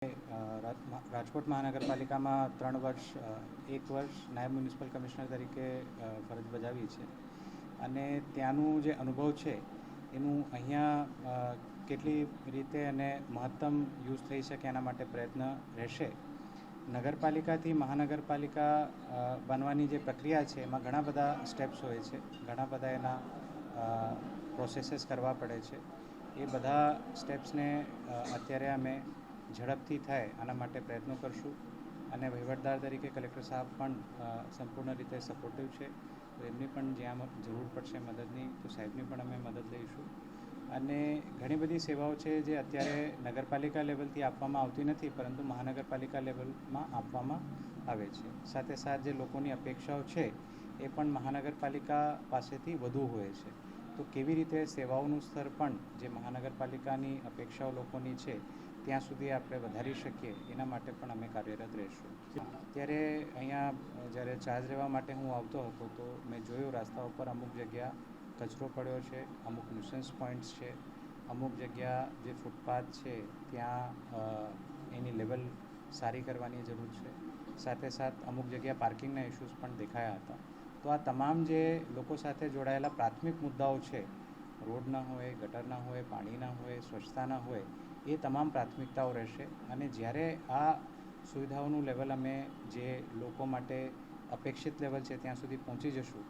રાજકોટ મહાનગરપાલિકામાં 3 વર્ષ 1 વર્ષ નાયબ મ્યુનિસિપલ કમિશનર તરીકે ફરજ બજાવી છે અને ત્યાંનું જે અનુભવ છે એનું અહીંયા કેટલી રીતે અને મહત્તમ યુઝ થઈ શકે એના માટે પ્રયત્ન રહેશે. નગરપાલિકાથી મહાનગરપાલિકા બનવાની જે પ્રક્રિયા છે એમાં ઘણા બધા સ્ટેપ્સ હોય છે, ઘણા બધા એના પ્રોસેસીસ કરવા પડે છે. એ બધા સ્ટેપ્સને અત્યારે અમે ઝડપથી થાય આના માટે પ્રયત્નો કરશું અને વહીવટદાર તરીકે કલેક્ટર સાહેબ પણ સંપૂર્ણ રીતે સપોર્ટિવ છે, તો એમની પણ જ્યાં જરૂર પડશે મદદની તો સાહેબની પણ અમે મદદ લઈશું. અને ઘણી બધી સેવાઓ છે જે અત્યારે નગરપાલિકા લેવલથી આપવામાં આવતી નથી પરંતુ મહાનગરપાલિકા લેવલમાં આપવામાં આવે છે. સાથે સાથ જે લોકોની અપેક્ષાઓ છે એ પણ મહાનગરપાલિકા પાસેથી વધુ હોય છે, તો કેવી રીતે સેવાઓનું સ્તર પણ જે મહાનગરપાલિકાની અપેક્ષાઓ લોકોની છે ત્યાં સુધી આપણે વધારી શકીએ એના માટે પણ અમે કાર્યરત રહીશું. અત્યારે અહીંયા જ્યારે ચાર્જ લેવા માટે હું આવતો હતો તો મેં જોયું રસ્તા ઉપર અમુક જગ્યા કચરો પડ્યો છે, અમુક ન્યુસન્સ પોઈન્ટ્સ છે, અમુક જગ્યા જે ફૂટપાથ છે ત્યાં એની લેવલ સારી કરવાની જરૂર છે. સાથે સાથ અમુક જગ્યા પાર્કિંગના ઇશ્યુઝ પણ દેખાયા હતા. તો આ તમામ જે લોકો સાથે જોડાયેલા પ્રાથમિક મુદ્દાઓ છે, રોડના હોય, ગટરના હોય, પાણીના હોય, સ્વચ્છતાના હોય, એ તમામ પ્રાથમિકતાઓ રહેશે. અને જ્યારે આ સુવિધાઓનું લેવલ અમે જે લોકો માટે અપેક્ષિત લેવલ છે ત્યાં સુધી પહોંચી જશું,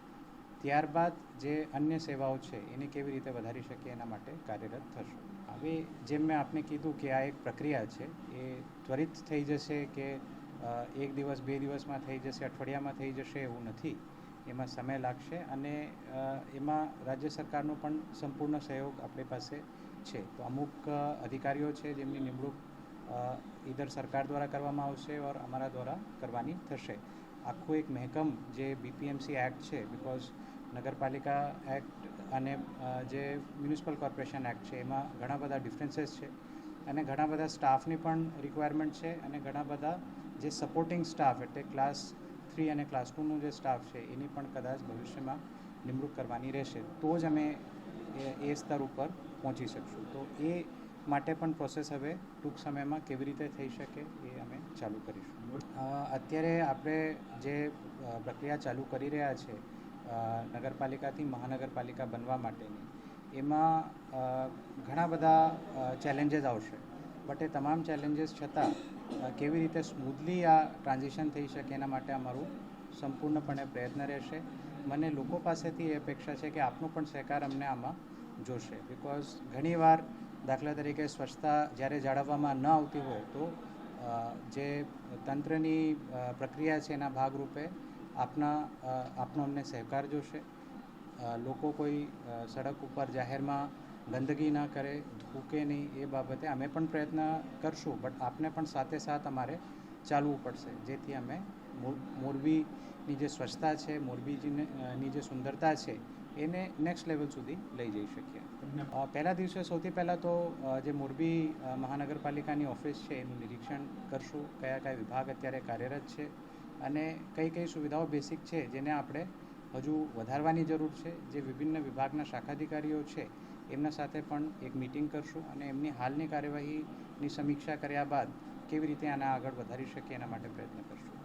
ત્યારબાદ જે અન્ય સેવાઓ છે એને કેવી રીતે વધારી શકીએ એના માટે કાર્યરત થશું. હવે જેમ મેં આપને કીધું કે આ એક પ્રક્રિયા છે, એ ત્વરિત થઈ જશે કે 1 દિવસ 2 દિવસમાં થઈ જશે, અઠવાડિયામાં થઈ જશે એવું નથી. એમાં સમય લાગશે અને એમાં રાજ્ય સરકારનો પણ સંપૂર્ણ સહયોગ આપણી પાસે છે. તો અમુક અધિકારીઓ છે જેમની નિમણૂક ઈધર સરકાર દ્વારા કરવામાં આવશે ઓર અમારા દ્વારા કરવાની થશે. આખું એક મહેકમ જે BPMC એક્ટ છે, બિકોઝ નગરપાલિકા એક્ટ અને જે મ્યુનિસિપલ કોર્પોરેશન એક્ટ છે એમાં ઘણા બધા ડિફરન્સીસ છે અને ઘણા બધા સ્ટાફની પણ રિક્વાયરમેન્ટ છે અને ઘણા બધા જે સપોર્ટિંગ સ્ટાફ એટલે ક્લાસ 3 અને ક્લાસ 2નું જે સ્ટાફ છે એની પણ કદાચ ભવિષ્યમાં નિમણૂક કરવાની રહેશે, તો જ અમે એ સ્તર ઉપર પહોંચી શકશું. તો એ માટે પણ પ્રોસેસ હવે ટૂંક સમયમાં કેવી રીતે થઈ શકે એ અમે ચાલુ કરીશું. અત્યારે આપણે જે પ્રક્રિયા ચાલુ કરી રહ્યા છે નગરપાલિકાથી મહાનગરપાલિકા બનવા માટેની, એમાં ઘણા બધા ચેલેન્જીસ આવશે, બટ એ તમામ ચેલેન્જીસ છતાં કેવી રીતે સ્મૂથલી આ ટ્રાન્ઝિશન થઈ શકે એના માટે અમારું સંપૂર્ણપણે પ્રયત્ન રહેશે. મને લોકો પાસેથી એ અપેક્ષા છે કે આપનો પણ સહકાર અમને આમાં જોશે, બિકોઝ ઘણીવાર દાખલા તરીકે સ્વચ્છતા જ્યારે જાળવવામાં ન આવતી હોય તો જે તંત્રની પ્રક્રિયા છે એના ભાગરૂપે આપનો અમને સહકાર જોશે. લોકો કોઈ સડક ઉપર જાહેરમાં ગંદકી ના કરે, થૂકે નહીં, એ બાબતે અમે પણ પ્રયત્ન કરશું, બટ આપને પણ સાથે સાથ અમારે ચાલવું પડશે, જેથી અમે મોરબીની જે સ્વચ્છતા છે, મોરબીની જે સુંદરતા છે એને નેક્સ્ટ લેવલ સુધી લઈ જઈ શકીએ. પહેલા દિવસે સૌથી પહેલાં તો જે મોરબી મહાનગરપાલિકાની ઓફિસ છે એનું નિરીક્ષણ કરશું, કયા કયા વિભાગ અત્યારે કાર્યરત છે અને કઈ કઈ સુવિધાઓ બેસિક છે જેને આપણે હજુ વધારવાની જરૂર છે. જે વિભિન્ન વિભાગના શાખાધિકારીઓ છે એમના સાથે પણ એક મિટિંગ કરશું અને એમની હાલની કાર્યવાહીની સમીક્ષા કર્યા બાદ કેવી રીતે આને આગળ વધારી શકીએ એના માટે પ્રયત્ન કરશું.